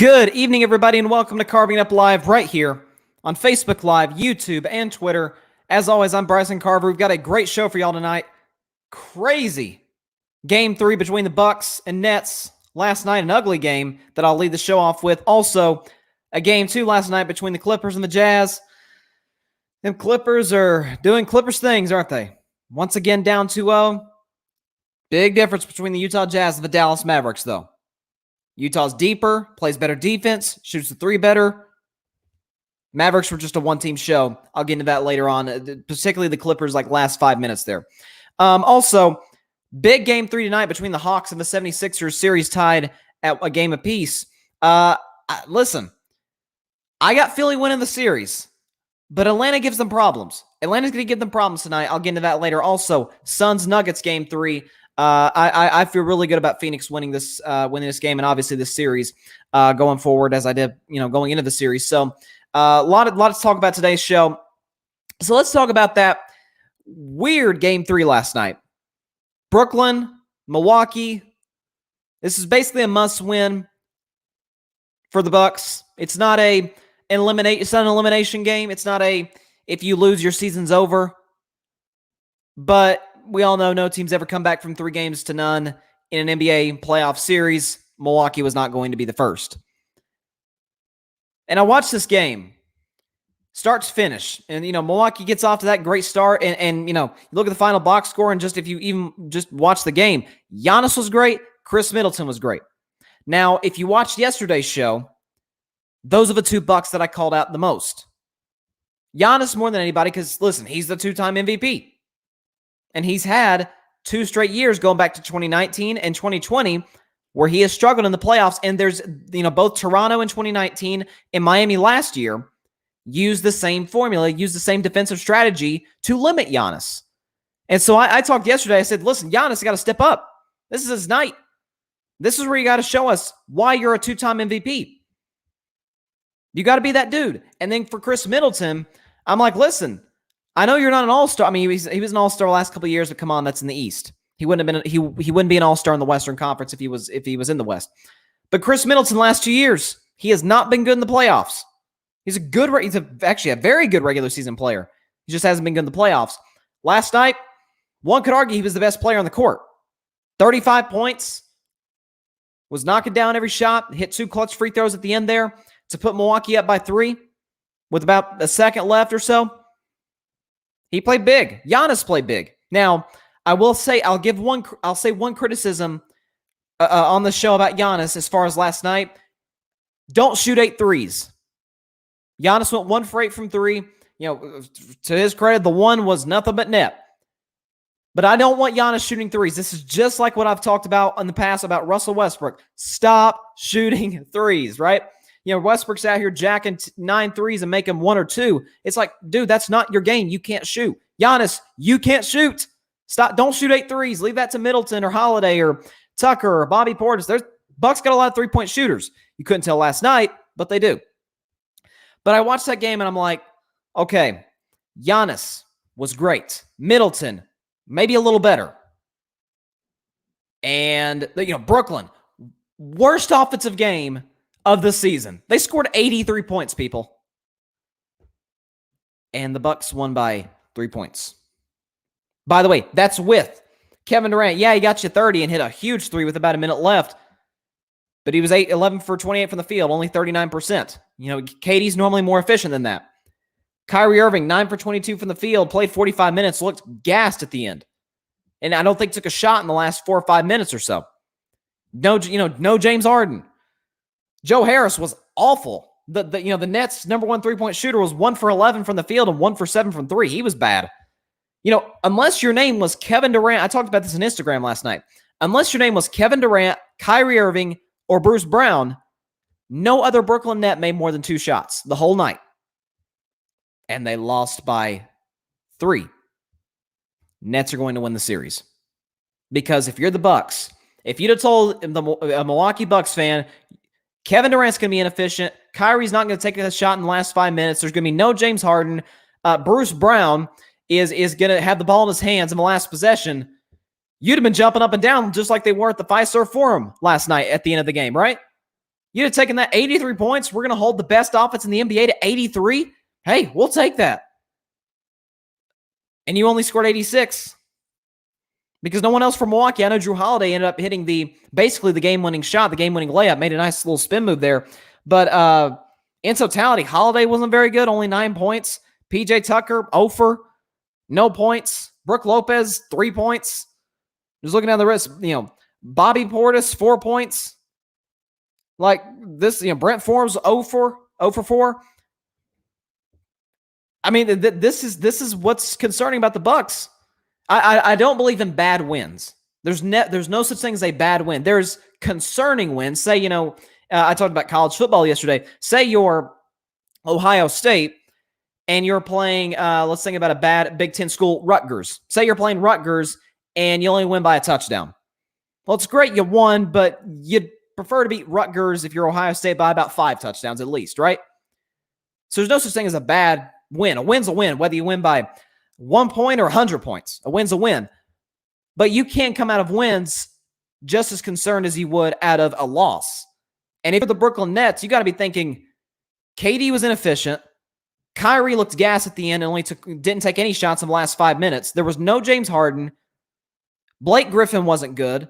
Good evening, everybody, and welcome to Carving Up Live right here on Facebook Live, YouTube, and Twitter. As always, I'm Bryson Carver. We've got a great show for y'all tonight. Crazy Game 3 between the Bucks and Nets last night, an ugly game that I'll lead the show off with. Also, a Game 2 last night between the Clippers and the Jazz. Them Clippers are doing Clippers things, aren't they? Once again, down 2-0. Big difference between the Utah Jazz and the Dallas Mavericks, though. Utah's deeper, plays better defense, shoots the three better. Mavericks were just a one-team show. I'll get into that later on, particularly the Clippers, like last 5 minutes there. Also, big Game 3 tonight between the Hawks and the 76ers, series tied at a game apiece. Listen, I got Philly winning the series, but Atlanta gives them problems. Atlanta's going to give them problems tonight. I'll get into that later. Also, Suns-Nuggets Game 3. I feel really good about Phoenix winning this game and obviously this series going forward as I did, going into the series. So a lot to talk about today's show. So let's talk about that weird Game 3 last night. Brooklyn, Milwaukee. This is basically a must-win for the Bucks. It's not an elimination game. It's not a if you lose your season's over. But we all know no team's ever come back from 3 games to none in an NBA playoff series. Milwaukee was not going to be the first. And I watched this game, start to finish. And, Milwaukee gets off to that great start. And you look at the final box score, and if you even just watch the game, Giannis was great. Chris Middleton was great. Now, if you watched yesterday's show, those are the 2 Bucks that I called out the most. Giannis more than anybody because, listen, he's the 2-time MVP. And he's had 2 straight years going back to 2019 and 2020 where he has struggled in the playoffs. And there's, both Toronto in 2019 and Miami last year used the same formula, used the same defensive strategy to limit Giannis. And so I talked yesterday. I said, listen, Giannis has got to step up. This is his night. This is where you got to show us why you're a 2-time MVP. You got to be that dude. And then for Chris Middleton, I'm like, listen, I know you're not an all-star. I mean, he was an all-star the last couple of years, but come on, that's in the East. He wouldn't have been. He wouldn't be an all-star in the Western Conference if he was in the West. But Chris Middleton, last 2 years, he has not been good in the playoffs. He's actually a very good regular season player. He just hasn't been good in the playoffs. Last night, one could argue he was the best player on the court. 35 points, was knocking down every shot, hit 2 clutch free throws at the end there to put Milwaukee up by 3 with about a second left or so. He played big. Giannis played big. Now, I will say, I'll say one criticism on the show about Giannis as far as last night. Don't shoot 8 threes. Giannis went 1 for 8 from 3. To his credit, the one was nothing but net. But I don't want Giannis shooting threes. This is just like what I've talked about in the past about Russell Westbrook. Stop shooting threes, right? Westbrook's out here jacking 9 threes and making 1 or 2. It's like, dude, that's not your game. You can't shoot. Giannis, you can't shoot. Stop. Don't shoot 8 threes. Leave that to Middleton or Holiday or Tucker or Bobby Portis. Bucks got a lot of 3-point shooters. You couldn't tell last night, but they do. But I watched that game and I'm like, okay, Giannis was great. Middleton, maybe a little better. And, Brooklyn, worst offensive game of the season. They scored 83 points, people. And the Bucks won by 3 points. By the way, that's with Kevin Durant. Yeah, he got you 30 and hit a huge 3 with about a minute left. But he was 11 for 28 from the field, only 39%. KD's normally more efficient than that. Kyrie Irving, 9 for 22 from the field, played 45 minutes, looked gassed at the end. And I don't think took a shot in the last 4 or 5 minutes or so. No James Harden. Joe Harris was awful. The Nets' number 1 3-point shooter was 1 for 11 from the field and 1 for 7 from 3. He was bad. Unless your name was Kevin Durant, I talked about this on Instagram last night. Unless your name was Kevin Durant, Kyrie Irving, or Bruce Brown, no other Brooklyn net made more than 2 shots the whole night. And they lost by 3. Nets are going to win the series. Because if you're the Bucks, if you'd have told a Milwaukee Bucks fan, Kevin Durant's going to be inefficient. Kyrie's not going to take a shot in the last 5 minutes. There's going to be no James Harden. Bruce Brown is going to have the ball in his hands in the last possession. You'd have been jumping up and down just like they were at the Fiserv Forum last night at the end of the game, right? You'd have taken that 83 points. We're going to hold the best offense in the NBA to 83. Hey, we'll take that. And you only scored 86 because no one else from Milwaukee. I know Drew Holiday ended up hitting basically the game-winning shot, the game-winning layup, made a nice little spin move there. But in totality, Holiday wasn't very good, only 9 points. PJ Tucker, 0 for, no points. Brook Lopez, 3 points. Just looking down the list, Bobby Portis, 4 points. Like this, Brent Forbes, 0 for 4. I mean, this is what's concerning about the Bucks. I don't believe in bad wins. There's no such thing as a bad win. There's concerning wins. Say, I talked about college football yesterday. Say you're Ohio State and you're playing, let's think about a bad Big Ten school, Rutgers. Say you're playing Rutgers and you only win by a touchdown. Well, it's great you won, but you'd prefer to beat Rutgers if you're Ohio State by about 5 touchdowns at least, right? So there's no such thing as a bad win. A win's a win, whether you win by 1 point or 100 points. A win's a win. But you can't come out of wins just as concerned as you would out of a loss. And if you're the Brooklyn Nets, you got to be thinking, KD was inefficient. Kyrie looked gas at the end and didn't take any shots in the last 5 minutes. There was no James Harden. Blake Griffin wasn't good.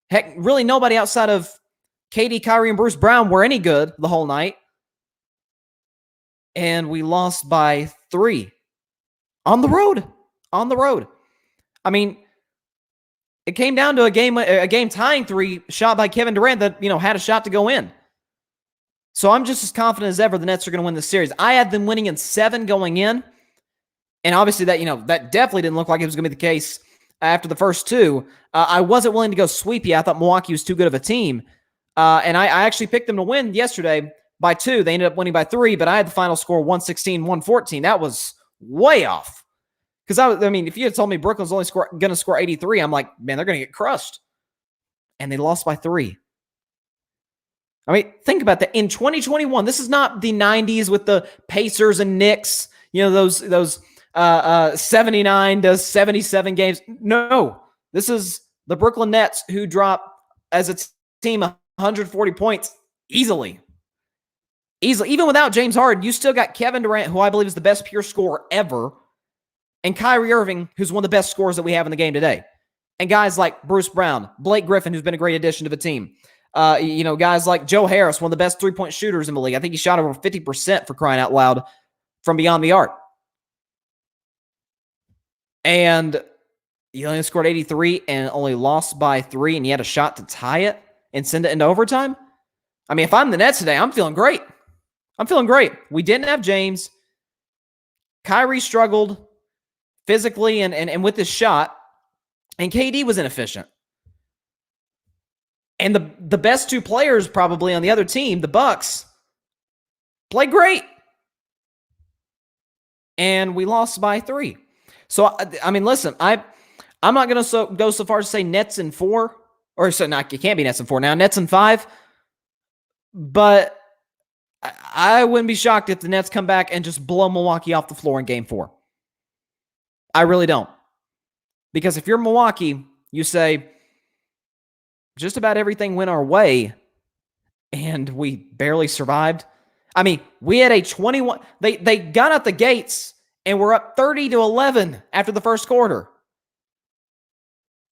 Heck, really nobody outside of KD, Kyrie, and Bruce Brown were any good the whole night. And we lost by 3 on the road. On the road. I mean, it came down to a game tying 3 shot by Kevin Durant that, had a shot to go in. So I'm just as confident as ever the Nets are going to win this series. I had them winning in 7 going in. And obviously that definitely didn't look like it was going to be the case after the first 2. I wasn't willing to go sweepy. I thought Milwaukee was too good of a team. And I actually picked them to win yesterday by 2. They ended up winning by 3, but I had the final score 116-114. That was way off. Because, if you had told me Brooklyn's only going to score 83, I'm like, man, they're going to get crushed. And they lost by 3. I mean, think about that. In 2021, this is not the 90s with the Pacers and Knicks, those 79 to 77 games. No, this is the Brooklyn Nets who drop as a team 140 points easily. Even without James Harden, you still got Kevin Durant, who I believe is the best pure scorer ever, and Kyrie Irving, who's one of the best scorers that we have in the game today. And guys like Bruce Brown, Blake Griffin, who's been a great addition to the team. Guys like Joe Harris, one of the best 3-point shooters in the league. I think he shot over 50% for crying out loud from beyond the arc. And you only scored 83 and only lost by 3, and you had a shot to tie it and send it into overtime. I mean, if I'm the Nets today, I'm feeling great. We didn't have James. Kyrie struggled physically and with his shot, and KD was inefficient. And the best 2 players probably on the other team, the Bucks, played great. And we lost by 3. So, I mean, listen, I'm not going to go so far as to say Nets in 4. Or, so not, it can't be Nets in 4 now. Nets in 5. But I wouldn't be shocked if the Nets come back and just blow Milwaukee off the floor in Game 4. I really don't. Because if you're Milwaukee, you say, just about everything went our way, and we barely survived. I mean, we had a 21... They got out the gates, and we're up 30-11 after the first quarter.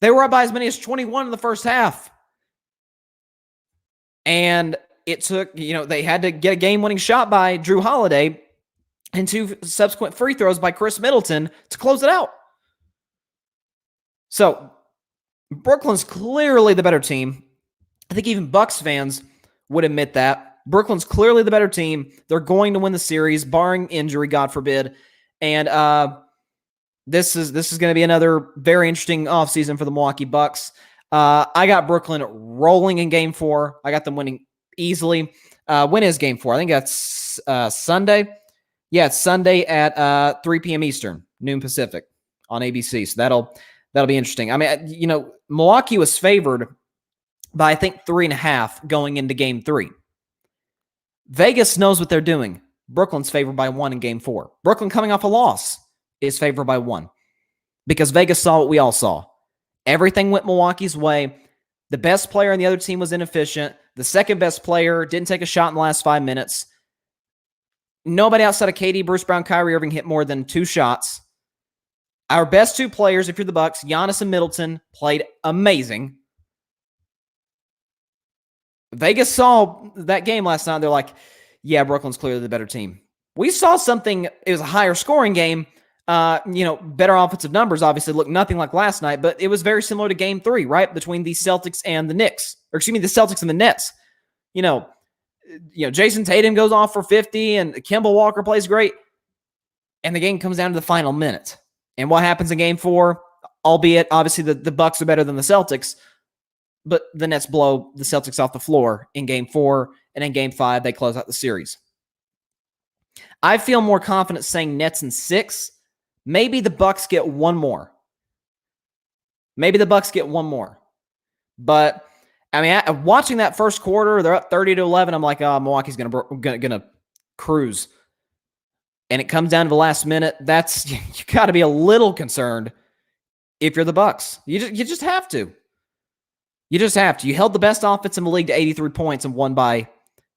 They were up by as many as 21 in the first half. And it took, they had to get a game-winning shot by Drew Holiday and 2 subsequent free throws by Chris Middleton to close it out. So, Brooklyn's clearly the better team. I think even Bucks fans would admit that. Brooklyn's clearly the better team. They're going to win the series, barring injury, God forbid. And this is going to be another very interesting offseason for the Milwaukee Bucks. I got Brooklyn rolling in Game 4. I got them winning easily. When is Game 4? I think that's Sunday. Yeah, it's Sunday at 3 p.m. Eastern, noon Pacific on ABC. So that'll be interesting. I mean, Milwaukee was favored by, I think, 3.5 going into Game 3. Vegas knows what they're doing. Brooklyn's favored by 1 in Game 4. Brooklyn, coming off a loss, is favored by 1 because Vegas saw what we all saw. Everything went Milwaukee's way. The best player on the other team was inefficient. the second best player, didn't take a shot in the last 5 minutes. Nobody outside of KD, Bruce Brown, Kyrie Irving hit more than 2 shots. Our best 2 players, if you're the Bucks, Giannis and Middleton, played amazing. Vegas saw that game last night. They're like, yeah, Brooklyn's clearly the better team. We saw something. It was a higher scoring game. Better offensive numbers obviously looked nothing like last night, but it was very similar to game 3, right? Between the Celtics and the Knicks. Or excuse me, the Celtics and the Nets. Jason Tatum goes off for 50 and Kemba Walker plays great. And the game comes down to the final minute. And what happens in game 4? Albeit, obviously, the Bucks are better than the Celtics, but the Nets blow the Celtics off the floor in game 4, and in game 5, they close out the series. I feel more confident saying Nets in 6. Maybe the Bucks get one more. But, I mean, watching that first quarter, they're up 30-11. I'm like, oh, Milwaukee's gonna cruise. And it comes down to the last minute. That's you got to be a little concerned if you're the Bucks. You just have to. You just have to. You held the best offense in the league to 83 points and won by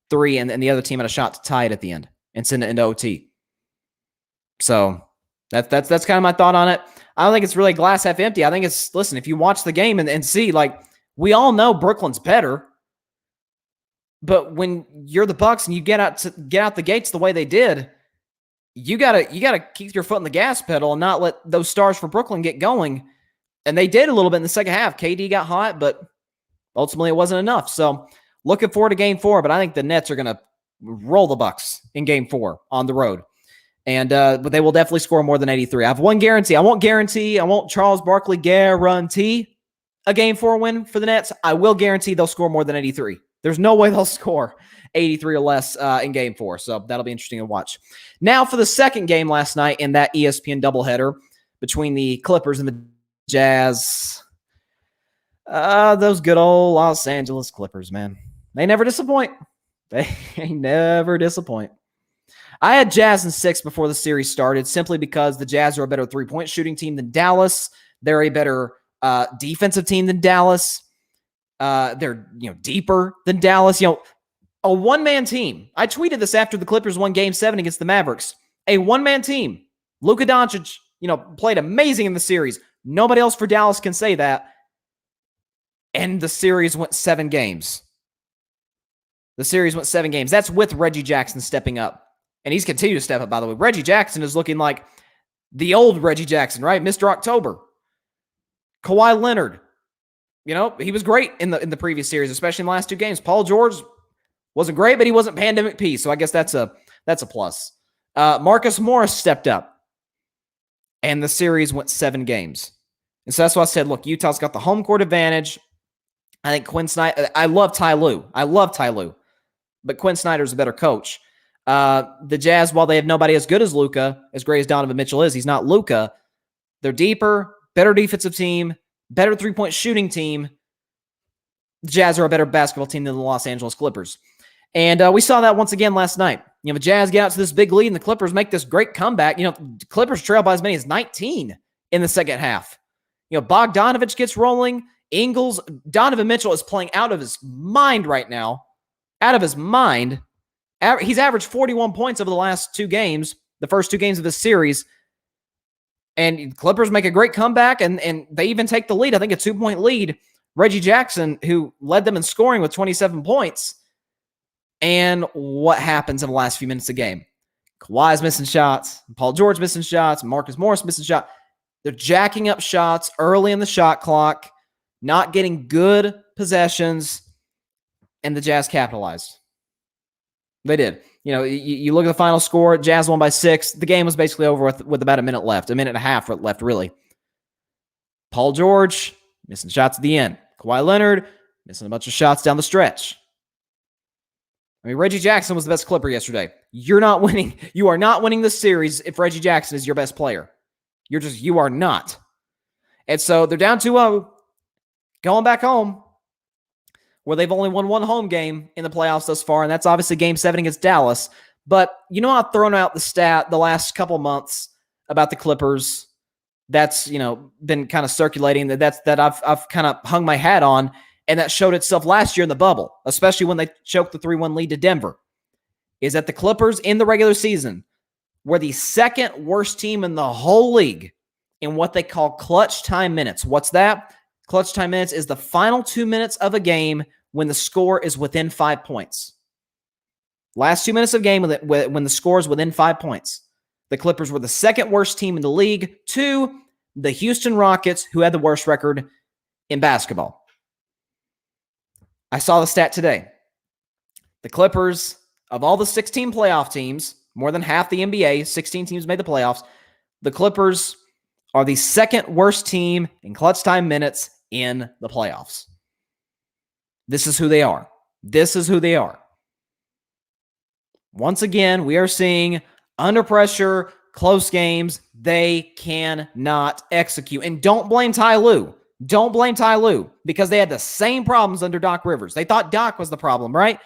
3, and the other team had a shot to tie it at the end and send it into OT. So that's kind of my thought on it. I don't think it's really glass half empty. I think it's, listen, if you watch the game and see, like, we all know Brooklyn's better, but when you're the Bucks and you get out the gates the way they did, you gotta keep your foot on the gas pedal and not let those stars for Brooklyn get going. And they did a little bit in the second half. KD got hot, but ultimately it wasn't enough. So looking forward to game 4, but I think the Nets are going to roll the Bucks in game 4 on the road. And but they will definitely score more than 83. I have one guarantee. I won't Charles Barkley guarantee a game 4 win for the Nets. I will guarantee they'll score more than 83. There's no way they'll score 83 or less in game 4. So that'll be interesting to watch. Now for the second game last night in that ESPN doubleheader between the Clippers and the Jazz. Those good old Los Angeles Clippers, man. They never disappoint. They never disappoint. I had Jazz in 6 before the series started simply because the Jazz are a better three-point shooting team than Dallas. They're a better defensive team than Dallas. They're deeper than Dallas. A one-man team. I tweeted this after the Clippers won Game 7 against the Mavericks. A one-man team. Luka Doncic, played amazing in the series. Nobody else for Dallas can say that. And the series went 7 games. That's with Reggie Jackson stepping up. And he's continued to step up, by the way. Reggie Jackson is looking like the old Reggie Jackson, right? Mr. October. Kawhi Leonard. He was great in the previous series, especially in the last 2 games. Paul George wasn't great, but he wasn't pandemic P, so I guess that's a plus. Marcus Morris stepped up. And the series went 7 games. And so that's why I said, look, Utah's got the home court advantage. I think Quinn Snyder, I love Ty Lue. But Quinn Snyder's a better coach. The Jazz, while they have nobody as good as Luka, as great as Donovan Mitchell is, he's not Luka. They're deeper, better defensive team, better three-point shooting team. The Jazz are a better basketball team than the Los Angeles Clippers. And we saw that once again last night. The Jazz get out to this big lead, and the Clippers make this great comeback. The Clippers trail by as many as 19 in the second half. Bogdanovich gets rolling. Ingles, Donovan Mitchell is playing out of his mind right now. Out of his mind. He's averaged 41 points over the last 2 games, the first 2 games of this series. And Clippers make a great comeback, and they even take the lead. I think a 2-point lead. Reggie Jackson, who led them in scoring with 27 points. And what happens in the last few minutes of the game? Kawhi's missing shots. Paul George missing shots. Marcus Morris missing shots. They're jacking up shots early in the shot clock, not getting good possessions, and the Jazz capitalized. They did. You look at the final score, Jazz won by 6. The game was basically over with about a minute left, a minute and a half left, really. Paul George missing shots at the end. Kawhi Leonard missing a bunch of shots down the stretch. Reggie Jackson was the best Clipper yesterday. You're not winning. You are not winning this series if Reggie Jackson is your best player. You are not. And so they're down 2-0, going back home, where they've only won 1 home game in the playoffs thus far, and that's obviously Game 7 against Dallas. But I've thrown out the stat the last couple months about the Clippers. That's been kind of circulating that I've kind of hung my hat on, and that showed itself last year in the bubble, especially when they choked the 3-1 lead to Denver, is that the Clippers in the regular season were the second worst team in the whole league in what they call clutch time minutes. What's that? Clutch time minutes is the final 2 minutes of a game when the score is within 5 points. Last 2 minutes of game when the score is within 5 points. The Clippers were the second worst team in the league to the Houston Rockets, who had the worst record in basketball. I saw the stat today. The Clippers, of all the 16 playoff teams, more than half the NBA, 16 teams made the playoffs, the Clippers are the second worst team in clutch time minutes in the playoffs. This is who they are. This is who they are. Once again, we are seeing under pressure, close games, they cannot execute. And don't blame Ty Lue. Don't blame Ty Lue because they had the same problems under Doc Rivers. They thought Doc was the problem, right?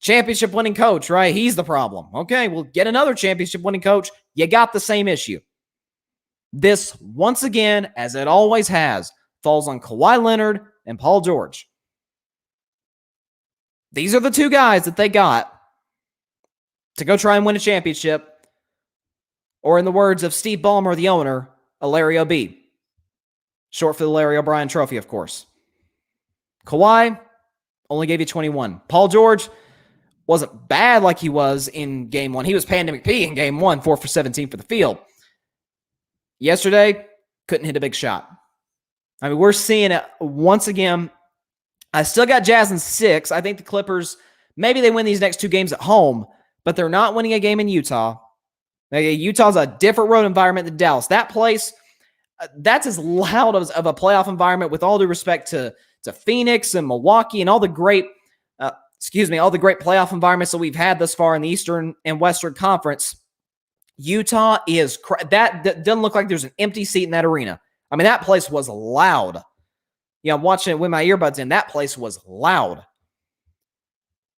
Championship winning coach, right? He's the problem. Okay, well, get another championship winning coach. You got the same issue. This, once again, as it always has, falls on Kawhi Leonard and Paul George. These are the two guys that they got to go try and win a championship. Or in the words of Steve Ballmer, the owner, a Larry O.B. Short for the Larry O'Brien Trophy, of course. Kawhi only gave you 21. Paul George wasn't bad like he was in Game 1. He was Pandemic P in Game 1, 4 for 17 for the field. Yesterday, couldn't hit a big shot. I mean, we're seeing it once again. I still got Jazz in 6. I think the Clippers, maybe they win these next 2 games at home, but they're not winning a game in Utah. Utah's a different road environment than Dallas. That place, that's as loud of a playoff environment, with all due respect to Phoenix and Milwaukee and all the great, all the great playoff environments that we've had thus far in the Eastern and Western Conference. Utah is, that doesn't look like there's an empty seat in that arena. I mean, that place was loud. I'm watching it with my earbuds in. That place was loud.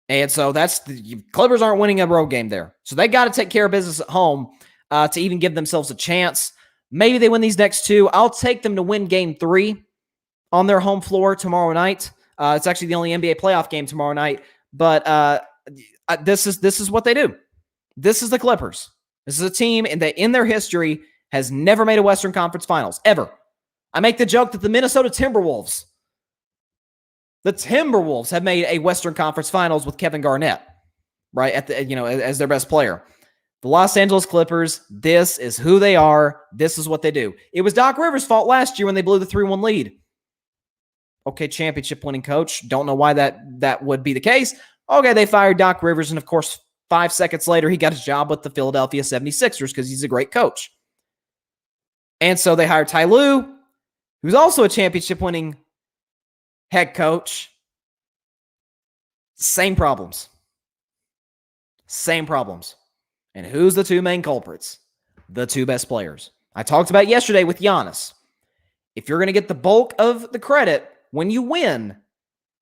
And so the Clippers aren't winning a road game there. So they got to take care of business at home to even give themselves a chance. Maybe they win these next 2. I'll take them to win Game 3 on their home floor tomorrow night. It's actually the only NBA playoff game tomorrow night. But this is what they do. This is the Clippers. This is a team that in their history has never made a Western Conference Finals, ever. I make the joke that the Minnesota Timberwolves have made a Western Conference Finals with Kevin Garnett, right, as their best player. The Los Angeles Clippers, this is who they are. This is what they do. It was Doc Rivers' fault last year when they blew the 3-1 lead. Okay, championship winning coach. Don't know why that would be the case. Okay, they fired Doc Rivers, and of course, 5 seconds later, he got his job with the Philadelphia 76ers because he's a great coach. And so they hired Ty Lue, who's also a championship-winning head coach. Same problems. Same problems. And who's the 2 main culprits? The 2 best players. I talked about yesterday with Giannis. If you're going to get the bulk of the credit when you win,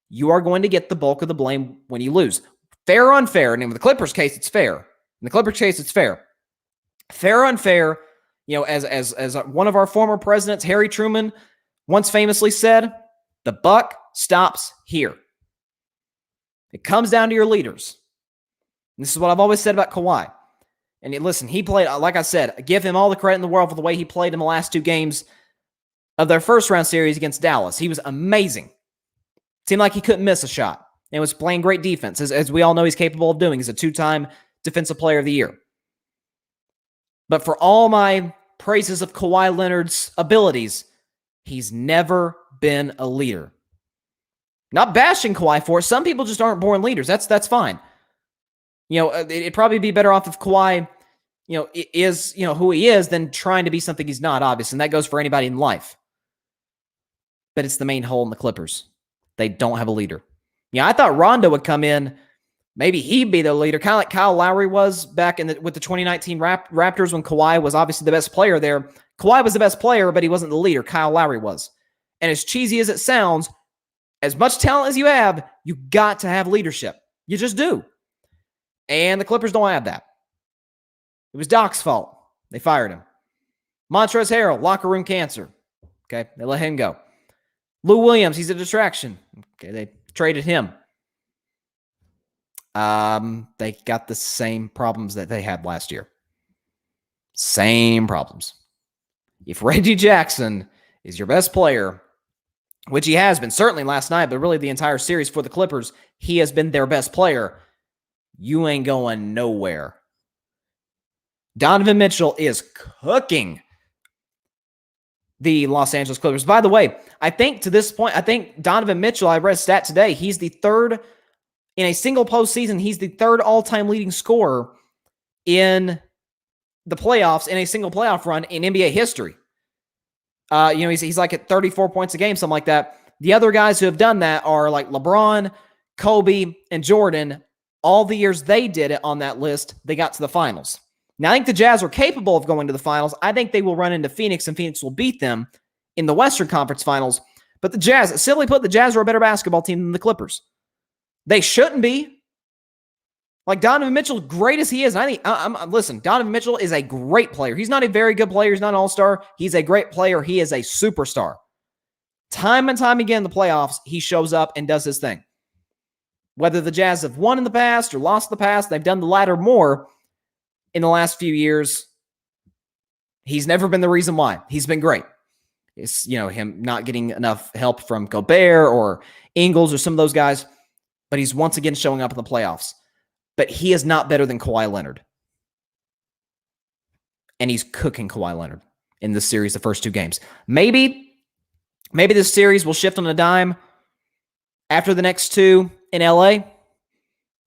you are going to get the bulk of the blame when you lose. Fair or unfair, and in the Clippers case, it's fair. In the Clippers case, it's fair. Fair or unfair, as one of our former presidents, Harry Truman, once famously said, the buck stops here. It comes down to your leaders. And this is what I've always said about Kawhi. And listen, he played, like I said, give him all the credit in the world for the way he played in the last 2 games of their first round series against Dallas. He was amazing. Seemed like he couldn't miss a shot. And was playing great defense, as we all know he's capable of doing. He's a 2-time Defensive Player of the Year. But for all my praises of Kawhi Leonard's abilities, he's never been a leader. Not bashing Kawhi for it. Some people just aren't born leaders. That's fine. It'd probably be better off if Kawhi, is, who he is than trying to be something he's not, obviously. And that goes for anybody in life. But it's the main hole in the Clippers. They don't have a leader. I thought Rondo would come in. Maybe he'd be the leader, kind of like Kyle Lowry was back with the 2019 Raptors when Kawhi was obviously the best player there. Kawhi was the best player, but he wasn't the leader. Kyle Lowry was. And as cheesy as it sounds, as much talent as you have, you got to have leadership. You just do. And the Clippers don't have that. It was Doc's fault. They fired him. Montrezl Harrell, locker room cancer. Okay, they let him go. Lou Williams, he's a distraction. Okay, they traded him. They got the same problems that they had last year. Same problems. If Reggie Jackson is your best player, which he has been, certainly last night, but really the entire series for the Clippers, he has been their best player, you ain't going nowhere. Donovan Mitchell is cooking the Los Angeles Clippers. By the way, I think to this point, I think Donovan Mitchell, I read a stat today, he's the third, in a single postseason, he's the third all-time leading scorer in the playoffs, in a single playoff run in NBA history. He's like at 34 points a game, something like that. The other guys who have done that are like LeBron, Kobe, and Jordan. All the years they did it on that list, they got to the finals. Now, I think the Jazz are capable of going to the finals. I think they will run into Phoenix, and Phoenix will beat them in the Western Conference Finals. But the Jazz, simply put, the Jazz are a better basketball team than the Clippers. They shouldn't be. Like Donovan Mitchell, great as he is, and I think, listen, Donovan Mitchell is a great player. He's not a very good player. He's not an all-star. He's a great player. He is a superstar. Time and time again in the playoffs, he shows up and does his thing. Whether the Jazz have won in the past or lost in the past, they've done the latter more in the last few years. He's never been the reason why. He's been great. It's, him not getting enough help from Gobert or Ingles or some of those guys, but he's once again showing up in the playoffs. But he is not better than Kawhi Leonard. And he's cooking Kawhi Leonard in this series, the first two games. Maybe this series will shift on a dime after the next two in LA.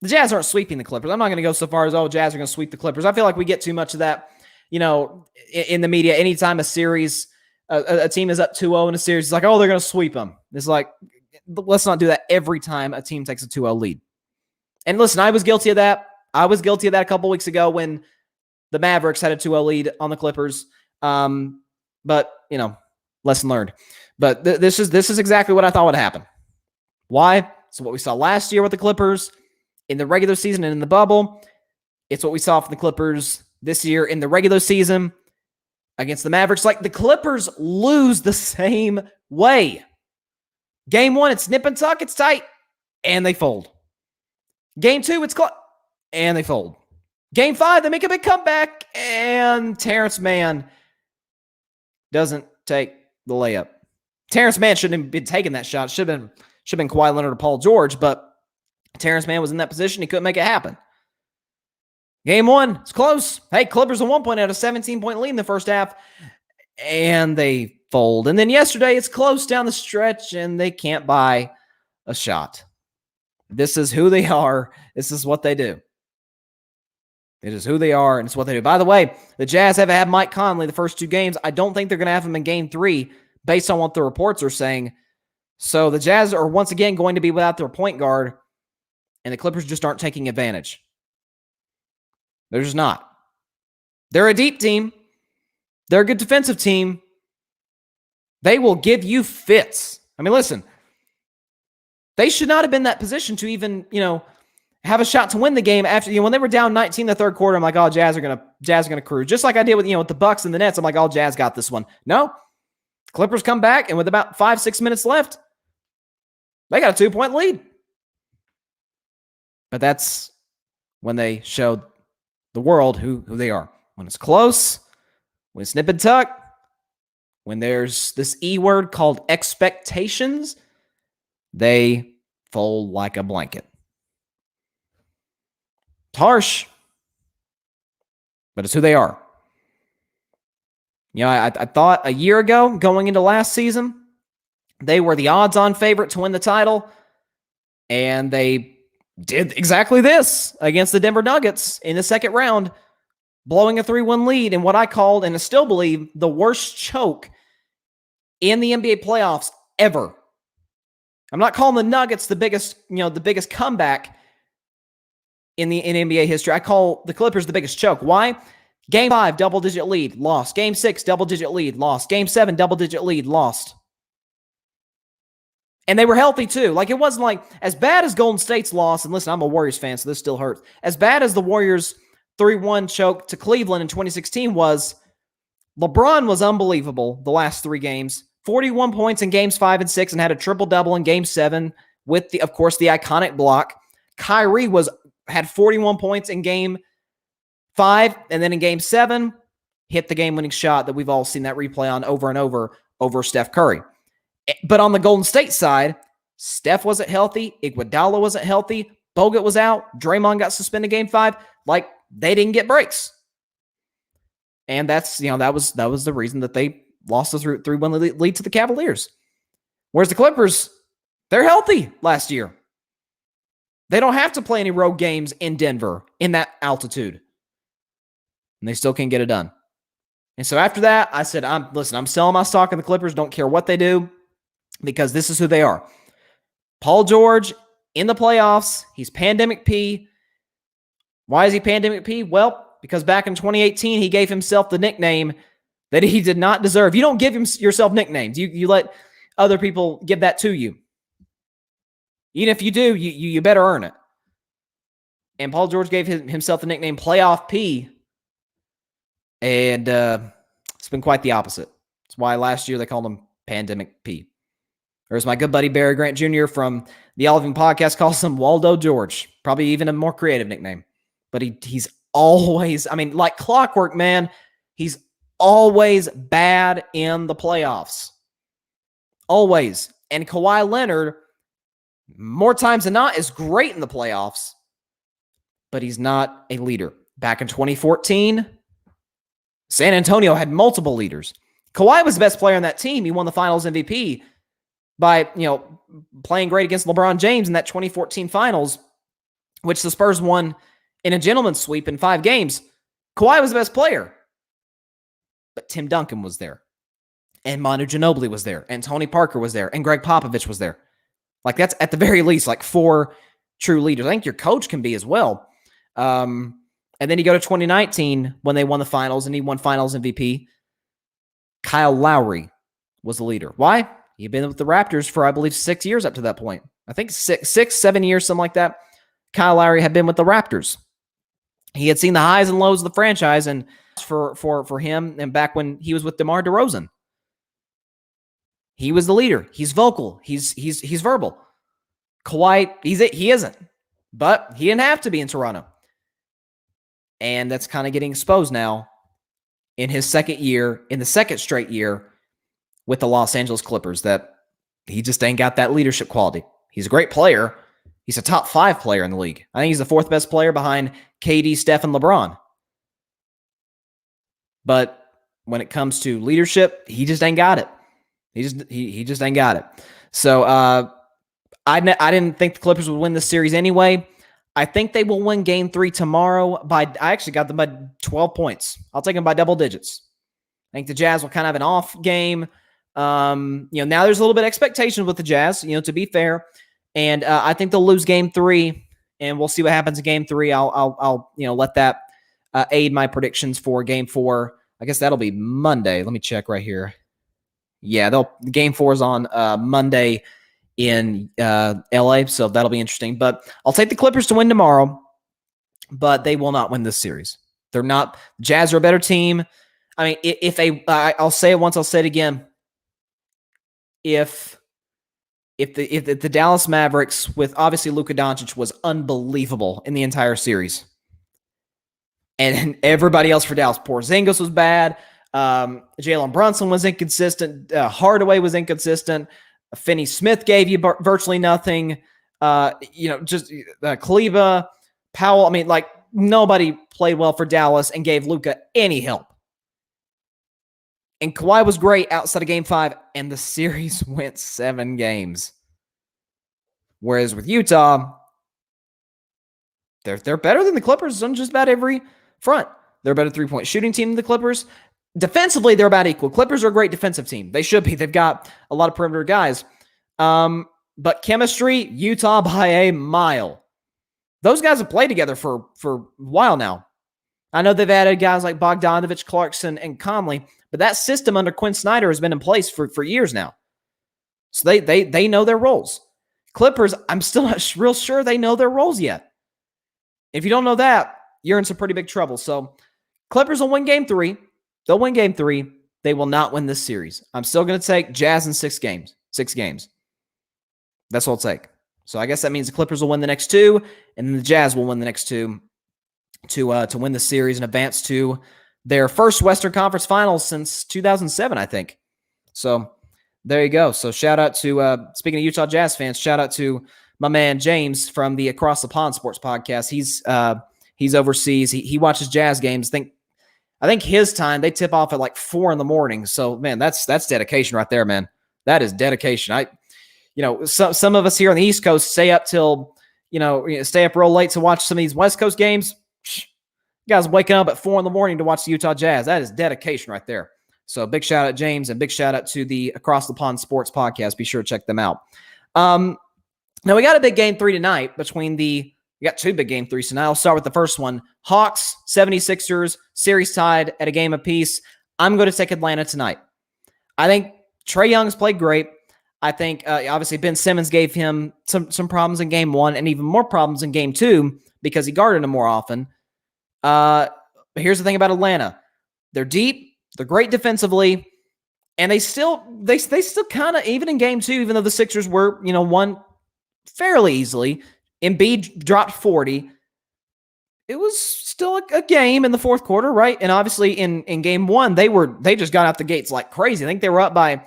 The Jazz aren't sweeping the Clippers. I'm not going to go so far as, Jazz are going to sweep the Clippers. I feel like we get too much of that, in the media. Anytime a series, a team is up 2-0 in a series, it's like, they're going to sweep them. It's like, let's not do that every time a team takes a 2-0 lead. And listen, I was guilty of that. I was guilty of that a couple weeks ago when the Mavericks had a 2-0 lead on the Clippers. But, lesson learned. But this is exactly what I thought would happen. Why? So what we saw last year with the Clippers in the regular season and in the bubble. It's what we saw from the Clippers this year in the regular season against the Mavericks. Like, the Clippers lose the same way. Game 1, it's nip and tuck, it's tight, and they fold. Game 2, it's close, and they fold. Game 5, they make a big comeback, and Terrence Mann doesn't take the layup. Terrence Mann shouldn't have been taking that shot. Should have been Kawhi Leonard or Paul George, but Terrence Mann was in that position. He couldn't make it happen. Game 1, it's close. Hey, Clippers at one point had a 17-point lead in the first half, and they fold. And then yesterday, it's close down the stretch, and they can't buy a shot. This is who they are. This is what they do. It is who they are, and it's what they do. By the way, the Jazz haven't had Mike Conley the first two games. I don't think they're going to have him in Game 3 based on what the reports are saying. So the Jazz are once again going to be without their point guard, and the Clippers just aren't taking advantage. They're just not. They're a deep team. They're a good defensive team. They will give you fits. I mean, listen, they should not have been in that position to even, have a shot to win the game after, when they were down 19 in the third quarter. I'm like, Jazz are gonna cruise. Just like I did with, with the Bucks and the Nets. I'm like, Jazz got this one. No. Clippers come back, and with about 5-6 minutes left, they got a 2-point lead. But that's when they showed the world who they are. When it's close, when it's nip and tuck, when there's this E word called expectations, they fold like a blanket. It's harsh, but it's who they are. I thought a year ago, going into last season, they were the odds-on favorite to win the title, and they did exactly this against the Denver Nuggets in the second round, blowing a 3-1 lead in what I called, and I still believe, the worst choke in the NBA playoffs ever. I'm not calling the Nuggets the biggest comeback in NBA history. I call the Clippers the biggest choke. Why? Game 5, double-digit lead, lost. Game 6, double-digit lead, lost. Game 7, double-digit lead, lost. And they were healthy too. Like, it wasn't like, as bad as Golden State's loss, and listen, I'm a Warriors fan, so this still hurts. As bad as the Warriors' 3-1 choke to Cleveland in 2016 was, LeBron was unbelievable the last 3 games 41 points in games 5 and 6 and had a triple-double in game 7 with, of course, the iconic block. Kyrie had 41 points in game 5, and then in game 7, hit the game-winning shot that we've all seen that replay on over and over Steph Curry. But on the Golden State side, Steph wasn't healthy. Iguodala wasn't healthy. Bogut was out. Draymond got suspended game 5. Like, they didn't get breaks. And that's, that was the reason that they lost the 3-1 lead to the Cavaliers. Whereas the Clippers, they're healthy last year. They don't have to play any road games in Denver in that altitude. And they still can't get it done. And so after that, I said, I'm selling my stock in the Clippers. Don't care what they do, because this is who they are. Paul George in the playoffs. He's Pandemic P. Why is he Pandemic P? Well, because back in 2018, he gave himself the nickname that he did not deserve. You don't give yourself nicknames. You let other people give that to you. Even if you do, you better earn it. And Paul George gave himself the nickname Playoff P. And it's been quite the opposite. That's why last year they called him Pandemic P. Or as my good buddy Barry Grant Jr. from the Olive Podcast calls him, Waldo George. Probably even a more creative nickname. But he's always, like clockwork, man. He's always bad in the playoffs. Always. And Kawhi Leonard, more times than not, is great in the playoffs. But he's not a leader. Back in 2014, San Antonio had multiple leaders. Kawhi was the best player on that team. He won the Finals MVP by, playing great against LeBron James in that 2014 Finals, which the Spurs won in a gentleman's sweep in 5 games. Kawhi was the best player. But Tim Duncan was there. And Manu Ginobili was there. And Tony Parker was there. And Greg Popovich was there. Like, that's at the very least, 4 true leaders. I think your coach can be as well. And then you go to 2019 when they won the Finals and he won Finals MVP. Kyle Lowry was the leader. Why? He'd been with the Raptors for, I believe, 6 years up to that point. I think 7 years, something like that. Kyle Lowry had been with the Raptors. He had seen the highs and lows of the franchise, and for him, and back when he was with DeMar DeRozan, he was the leader. He's vocal. He's verbal. Kawhi, he isn't, but he didn't have to be in Toronto, and that's kind of getting exposed now in his second year, in the second straight year with the Los Angeles Clippers, that he just ain't got that leadership quality. He's a great player. He's a top 5 player in the league. I think he's the 4th best player behind KD, Steph, and LeBron. But when it comes to leadership, he just ain't got it. He just ain't got it. So I didn't think the Clippers would win this series anyway. I think they will win Game 3 tomorrow I actually got them by 12 points. I'll take them by double digits. I think the Jazz will kind of have an off game. Now there's a little bit of expectation with the Jazz, to be fair. And I think they'll lose Game 3, and we'll see what happens in Game 3. I'll let that aid my predictions for Game 4. I guess that'll be Monday. Let me check right here. Yeah, Game 4 is on Monday in LA, so that'll be interesting. But I'll take the Clippers to win tomorrow, but they will not win this series. They're not. Jazz are a better team. I'll say it once, I'll say it again. If the Dallas Mavericks, with obviously Luka Doncic, was unbelievable in the entire series, and everybody else for Dallas, Porzingis was bad, Jalen Brunson was inconsistent, Hardaway was inconsistent, Finney-Smith gave you virtually nothing, just Kleba, Powell. Nobody played well for Dallas and gave Luka any help. And Kawhi was great outside of Game 5, and the series went 7 games. Whereas with Utah, they're better than the Clippers on just about every front. They're a better three-point shooting team than the Clippers. Defensively, they're about equal. Clippers are a great defensive team. They should be. They've got a lot of perimeter guys. But chemistry, Utah by a mile. Those guys have played together for a while now. I know they've added guys like Bogdanovich, Clarkson, and Conley, but that system under Quinn Snyder has been in place for years now. So they know their roles. Clippers, I'm still not real sure they know their roles yet. If you don't know that, you're in some pretty big trouble. So Clippers will win Game 3. They'll win Game 3. they will not win this series. I'm still going to take Jazz in 6 games. 6 games. That's what I'll take. So I guess that means the Clippers will win the next 2, and then the Jazz will win the next 2 to win the series and advance to their first Western Conference Finals since 2007, I think. So there you go. So shout out to, speaking of Utah Jazz fans, shout out to my man James from the Across the Pond Sports Podcast. He's overseas. He watches Jazz games. I think his time, they tip off at like 4 a.m. So, man, that's dedication right there, man. That is dedication. Some of us here on the East Coast stay up till, stay up real late to watch some of these West Coast games. Guys waking up at 4 a.m. to watch the Utah Jazz. That is dedication right there. So big shout out James and big shout out to the Across the Pond Sports Podcast. Be sure to check them out. Now we got a big game 3 tonight we got 2 big game 3s tonight. I'll start with the first one. Hawks, 76ers, series tied at a game apiece. I'm going to take Atlanta tonight. I think Trae Young's played great. I think obviously Ben Simmons gave him some problems in game 1 and even more problems in game 2 because he guarded him more often. But here's the thing about Atlanta. They're deep. They're great defensively. And they still kind of, even in game 2, even though the Sixers were, won fairly easily, Embiid dropped 40. It was still a game in the fourth quarter, right? And obviously in game 1, they just got out the gates like crazy. I think they were up by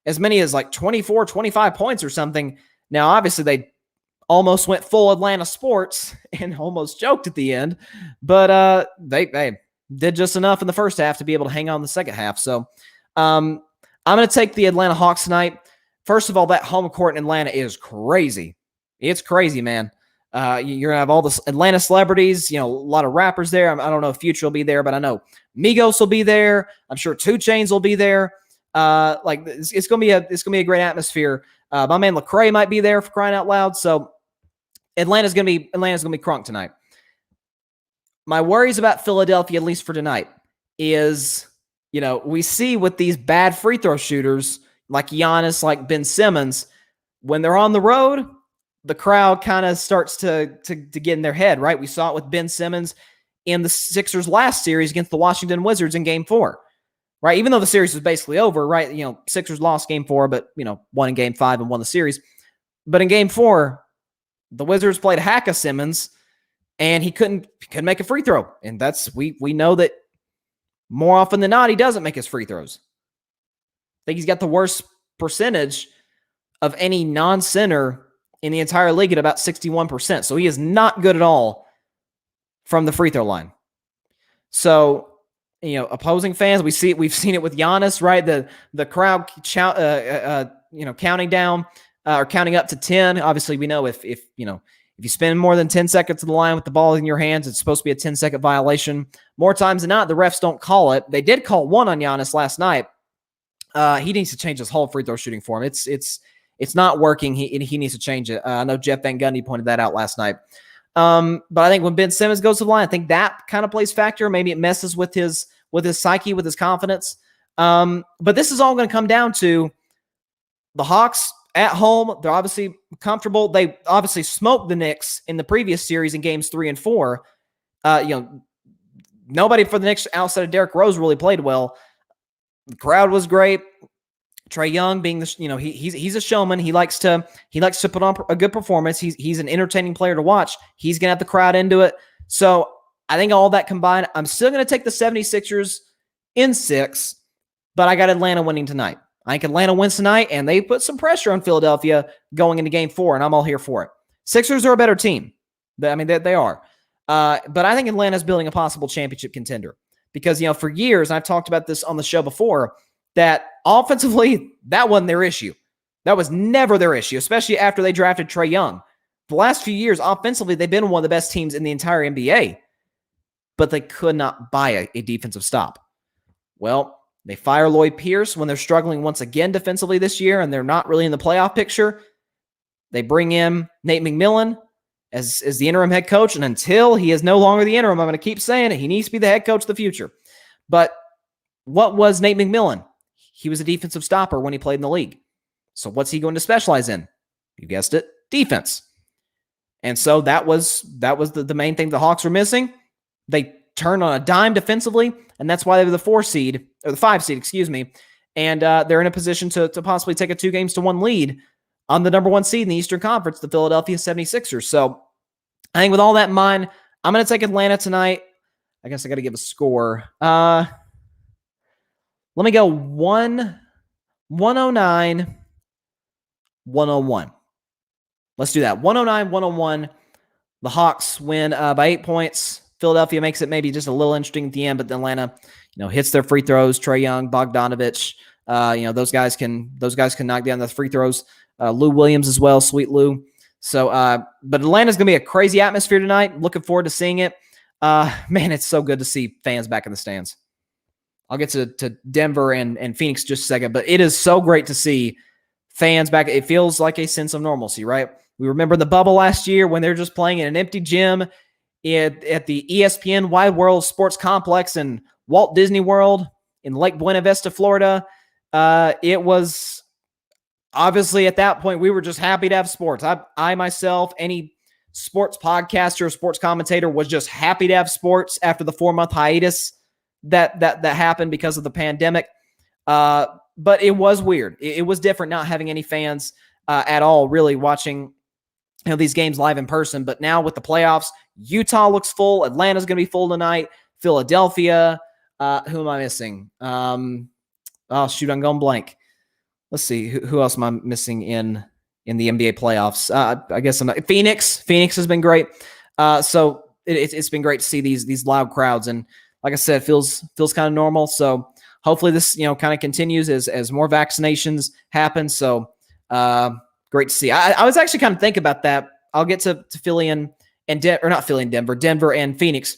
as many as like 24, 25 points or something. Now, obviously, they almost went full Atlanta sports and almost choked at the end. But they did just enough in the first half to be able to hang on in the second half. So I'm going to take the Atlanta Hawks tonight. First of all, that home court in Atlanta is crazy. It's crazy, man. You're going to have all the Atlanta celebrities, a lot of rappers there. I don't know if Future will be there, but I know Migos will be there. I'm sure 2 Chainz will be there. It's going to be a great atmosphere. My man Lecrae might be there for crying out loud. So Atlanta's going to be crunk tonight. My worries about Philadelphia, at least for tonight, is, we see with these bad free throw shooters like Giannis, like Ben Simmons, when they're on the road, the crowd kind of starts to get in their head, right? We saw it with Ben Simmons in the Sixers' last series against the Washington Wizards in game 4, right? Even though the series was basically over, right? Sixers lost game 4, but, won in game 5 and won the series. But in game 4, the Wizards played hack of Simmons, and he couldn't make a free throw. And we know that more often than not, he doesn't make his free throws. I think he's got the worst percentage of any non-center in the entire league at about 61%. So he is not good at all from the free throw line. So, opposing fans, we've seen it with Giannis, right? The crowd, counting down or counting up to 10. Obviously, we know if you spend more than 10 seconds on the line with the ball in your hands, it's supposed to be a 10-second violation. More times than not, the refs don't call it. They did call one on Giannis last night. He needs to change his whole free throw shooting for him. It's not working. He needs to change it. I know Jeff Van Gundy pointed that out last night. But I think when Ben Simmons goes to the line, I think that kind of plays factor. Maybe it messes with his psyche, with his confidence. But this is all going to come down to the Hawks at home. They're obviously comfortable. They obviously smoked the Knicks in the previous series in games 3 and 4. Nobody for the Knicks outside of Derrick Rose really played well. The crowd was great. Trae Young being he's a showman. He likes to put on a good performance. He's an entertaining player to watch. He's going to have the crowd into it. So I think all that combined, I'm still going to take the 76ers in 6, but I got Atlanta winning tonight. I think Atlanta wins tonight, and they put some pressure on Philadelphia going into game 4, and I'm all here for it. Sixers are a better team. They are. But I think Atlanta's building a possible championship contender because, for years, and I've talked about this on the show before, that offensively, that wasn't their issue. That was never their issue, especially after they drafted Trae Young. The last few years, offensively, they've been one of the best teams in the entire NBA, but they could not buy a defensive stop. Well, they fire Lloyd Pierce when they're struggling once again defensively this year, and they're not really in the playoff picture. They bring in Nate McMillan as the interim head coach, and until he is no longer the interim, I'm going to keep saying it, he needs to be the head coach of the future. But what was Nate McMillan? He was a defensive stopper when he played in the league. So what's he going to specialize in? You guessed it, defense. And so that was the main thing the Hawks were missing. They turned on a dime defensively, and that's why they were the 4 seed or the 5 seed, excuse me, and they're in a position to possibly take a 2-1 lead on the number 1 seed in the Eastern Conference, the Philadelphia 76ers. So I think with all that in mind, I'm going to take Atlanta tonight. I guess I got to give a score. Let me go 109, 101. Let's do that. 109, 101. The Hawks win by 8 points. Philadelphia makes it maybe just a little interesting at the end, but then Atlanta, hits their free throws. Trae Young, Bogdanovich, those guys can knock down the free throws. Lou Williams as well, sweet Lou. So, but Atlanta's gonna be a crazy atmosphere tonight. Looking forward to seeing it. Man, it's so good to see fans back in the stands. I'll get to Denver and Phoenix in just a second, but it is so great to see fans back. It feels like a sense of normalcy, right? We remember the bubble last year when they're just playing in an empty gym at the ESPN Wide World Sports Complex in Walt Disney World in Lake Buena Vista, Florida. It was obviously at that point we were just happy to have sports. I myself, any sports podcaster or sports commentator, was just happy to have sports after the 4-month hiatus that happened because of the pandemic. But it was weird. It was different not having any fans at all really watching these games live in person. But now with the playoffs, Utah looks full. Atlanta's going to be full tonight. Philadelphia. Who am I missing? Oh, shoot, I'm going blank. Let's see. Who else am I missing in the NBA playoffs? I guess I'm not. Phoenix. Phoenix has been great. So it's been great to see these loud crowds. And like I said, feels kind of normal. So hopefully this, kind of continues as more vaccinations happen. So great to see. I was actually kind of thinking about that. I'll get to Philly and not Philly and Denver and Phoenix.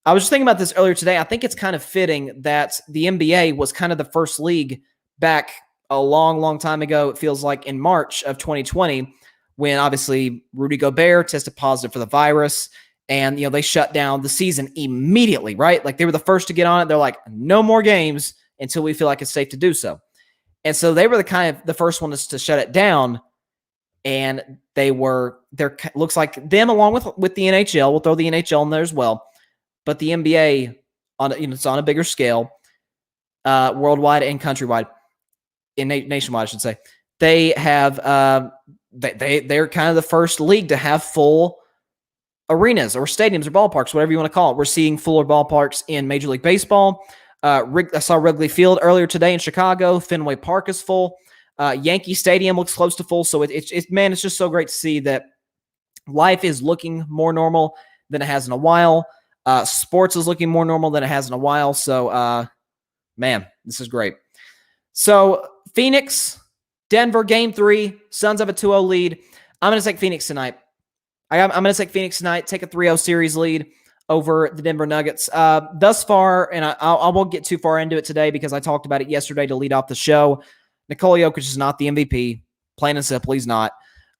I was just thinking about this earlier today. I think it's kind of fitting that the NBA was kind of the first league back a long, long time ago. It feels like in March of 2020, when obviously Rudy Gobert tested positive for the virus, and they shut down the season immediately, right? Like they were the first to get on it. They're like, no more games until we feel like it's safe to do so. And so they were the first ones to shut it down. And looks like them along with the NHL. We'll throw the NHL in there as well. But the NBA it's on a bigger scale, worldwide and countrywide, nationwide, I should say. They have they're kind of the first league to have full arenas or stadiums or ballparks, whatever you want to call it. We're seeing fuller ballparks in Major League Baseball. I saw Wrigley Field earlier today in Chicago. Fenway Park is full. Yankee Stadium looks close to full. So it's just so great to see that life is looking more normal than it has in a while. Sports is looking more normal than it has in a while. So, man, this is great. So Phoenix, Denver, Game 3. Suns have a 2-0 lead. I'm going to take Phoenix tonight. I'm going to take Phoenix tonight, take a 3-0 series lead over the Denver Nuggets. Thus far, and I won't get too far into it today because I talked about it yesterday to lead off the show. Nikola Jokic is not the MVP. Plain and simple, he's not.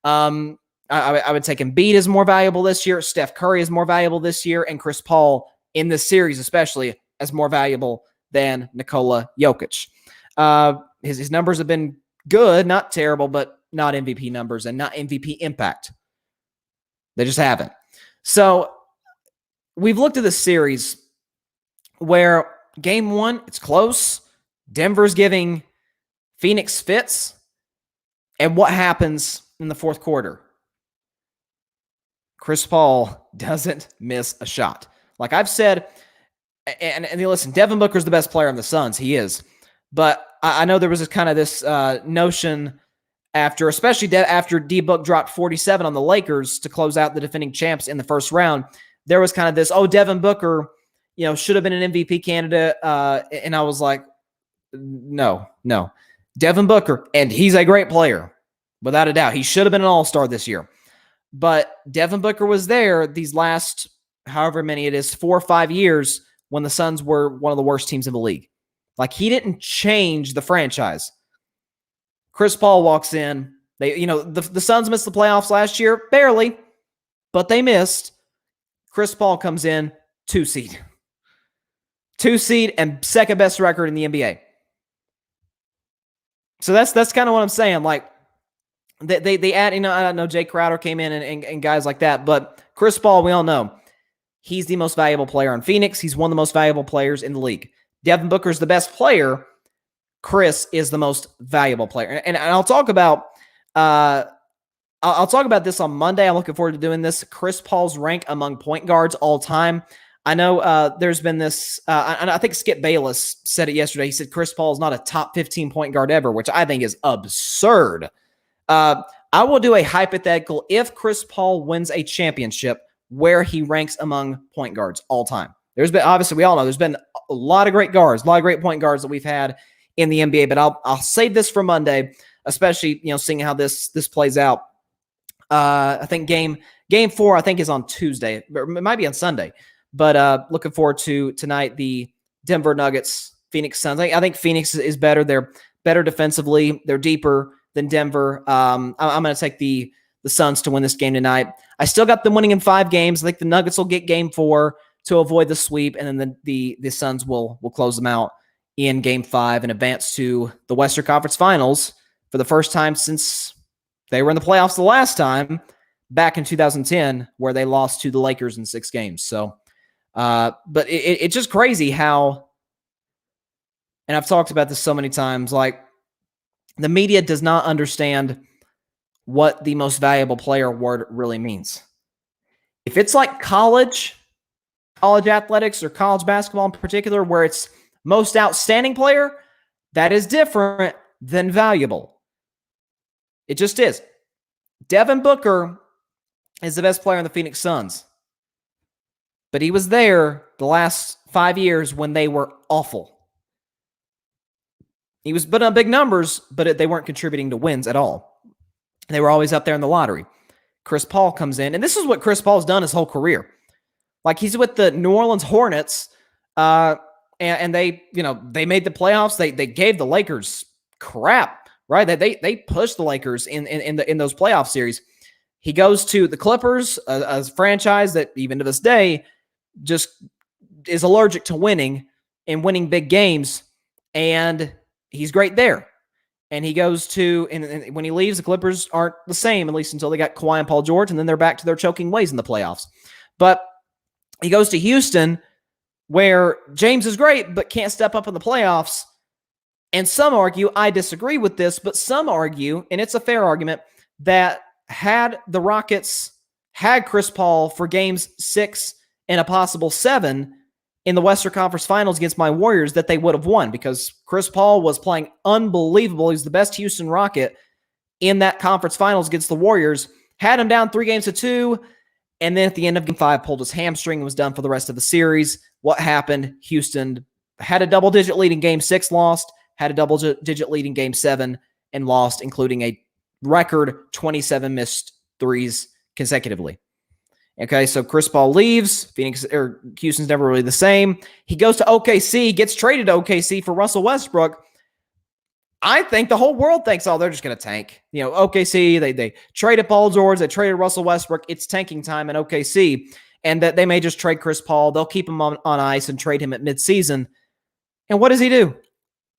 I would take Embiid as more valuable this year. Steph Curry is more valuable this year. And Chris Paul in this series especially as more valuable than Nikola Jokic. His numbers have been good, not terrible, but not MVP numbers and not MVP impact. They just haven't. So we've looked at this series where game 1, it's close. Denver's giving Phoenix fits. And what happens in the fourth quarter? Chris Paul doesn't miss a shot. Like I've said, and listen, Devin Booker's the best player on the Suns. He is. But I know there was this notion especially after D-Book dropped 47 on the Lakers to close out the defending champs in the first round. There was kind of this, Devin Booker, should have been an MVP candidate. And I was like, no. Devin Booker, and he's a great player, without a doubt. He should have been an all-star this year. But Devin Booker was there these last, however many it is, 4 or 5 years when the Suns were one of the worst teams in the league. Like, he didn't change the franchise. Chris Paul walks in. The Suns missed the playoffs last year, barely, but they missed. Chris Paul comes in, 2 seed. 2 seed and second best record in the NBA. So that's kind of what I'm saying. Like, they add, I don't know, Jay Crowder came in and guys like that, but Chris Paul, we all know, he's the most valuable player on Phoenix. He's one of the most valuable players in the league. Devin Booker's the best player. Chris is the most valuable player. And I'll talk about I'll talk about this on Monday. I'm looking forward to doing this. Chris Paul's rank among point guards all time. I know there's been this, and I think Skip Bayless said it yesterday. He said Chris Paul is not a top 15 point guard ever, which I think is absurd. I will do a hypothetical if Chris Paul wins a championship where he ranks among point guards all time. There's been, obviously, we all know there's been a lot of great guards, a lot of great point guards that we've had in the NBA, but I'll save this for Monday, especially, seeing how this plays out. I think game 4, I think, is on Tuesday, or it might be on Sunday. But looking forward to tonight, the Denver Nuggets, Phoenix Suns. I think Phoenix is better. They're better defensively. They're deeper than Denver. I'm going to take the Suns to win this game tonight. I still got them winning in 5 games. I think the Nuggets will get game 4 to avoid the sweep, and then the Suns will close them out in game 5 and advance to the Western Conference Finals for the first time since they were in the playoffs the last time, back in 2010, where they lost to the Lakers in 6 games. So, but it's just crazy how, and I've talked about this so many times, like, the media does not understand what the most valuable player award really means. If it's like college athletics or college basketball in particular, where it's most outstanding player, that is different than valuable. It just is. Devin Booker is the best player on the Phoenix Suns, but he was there the last 5 years when they were awful. He was putting up big numbers, but they weren't contributing to wins at all. They were always up there in the lottery. Chris Paul comes in, and this is what Chris Paul's done his whole career. Like, he's with the New Orleans Hornets, and they made the playoffs. They gave the Lakers crap, right? They pushed the Lakers in those playoff series. He goes to the Clippers, a franchise that even to this day just is allergic to winning and winning big games, and he's great there. And he goes to, and when he leaves, the Clippers aren't the same, at least until they got Kawhi and Paul George, and then they're back to their choking ways in the playoffs. But he goes to Houston, where James is great, but can't step up in the playoffs. And some argue, I disagree with this, but some argue, and it's a fair argument, that had the Rockets had Chris Paul for games 6 and a possible 7 in the Western Conference Finals against my Warriors, that they would have won, because Chris Paul was playing unbelievable. He's the best Houston Rocket in that conference finals against the Warriors. Had him down 3-2, and then at the end of game 5, pulled his hamstring and was done for the rest of the series. What happened? Houston had a double-digit lead in game 6, lost, had a double-digit lead in game 7, and lost, including a record 27 missed threes consecutively. Okay, so Chris Paul leaves. Houston's never really the same. He goes to OKC, gets traded to OKC for Russell Westbrook. I think the whole world thinks, oh, they're just going to tank. OKC, they traded Paul George, they traded Russell Westbrook. It's tanking time in OKC, and that they may just trade Chris Paul. They'll keep him on ice and trade him at midseason. And what does he do?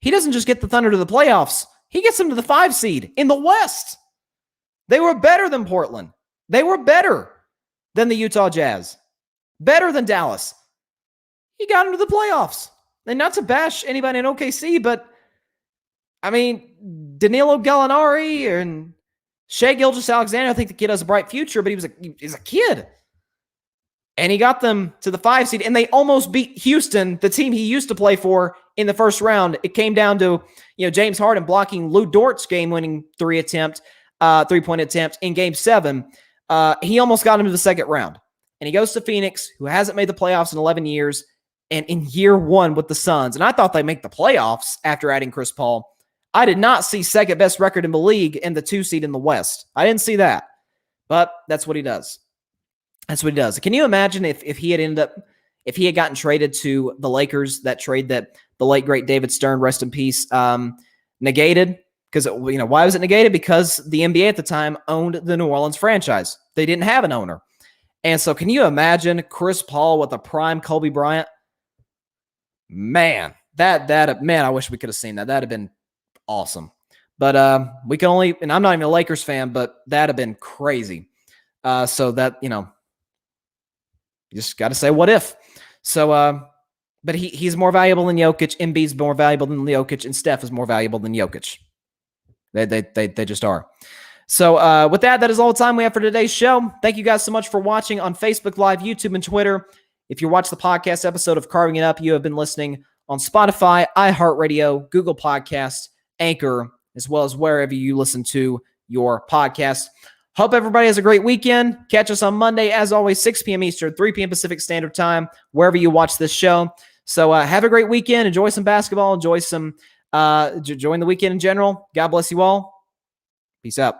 He doesn't just get the Thunder to the playoffs. He gets them to the 5 seed in the West. They were better than Portland. They were better than the Utah Jazz. Better than Dallas. He got into the playoffs. And not to bash anybody in OKC, but I mean, Danilo Gallinari and Shai Gilgeous-Alexander, I think the kid has a bright future, but he's a kid. And he got them to the 5 seed, and they almost beat Houston, the team he used to play for, in the first round. It came down to, James Harden blocking Lou Dort's game-winning 3-point attempt in game 7. He almost got him to the second round. And he goes to Phoenix, who hasn't made the playoffs in 11 years, and in year 1 with the Suns. And I thought they'd make the playoffs after adding Chris Paul. I did not see second best record in the league and the 2 seed in the West. I didn't see that. But that's what he does. That's what he does. Can you imagine if he had gotten traded to the Lakers, that trade that the late, great David Stern, rest in peace, negated? Because, why was it negated? Because the NBA at the time owned the New Orleans franchise. They didn't have an owner. And so can you imagine Chris Paul with a prime Kobe Bryant? Man, I wish we could have seen that. That'd have been awesome. But we can only, and I'm not even a Lakers fan, but that'd have been crazy. So that, you just got to say, what if? So But he's more valuable than Jokic. Embiid's more valuable than Jokic, and Steph is more valuable than Jokic. They just are. So with that is all the time we have for today's show. Thank you guys so much for watching on Facebook Live, YouTube, and Twitter. If you watch the podcast episode of Carving It Up, you have been listening on Spotify, iHeartRadio, Google Podcasts, Anchor, as well as wherever you listen to your podcast. Hope everybody has a great weekend. Catch us on Monday, as always, 6 p.m. Eastern, 3 p.m. Pacific Standard Time, wherever you watch this show. So have a great weekend. Enjoy some basketball. Enjoy the weekend in general. God bless you all. Peace out.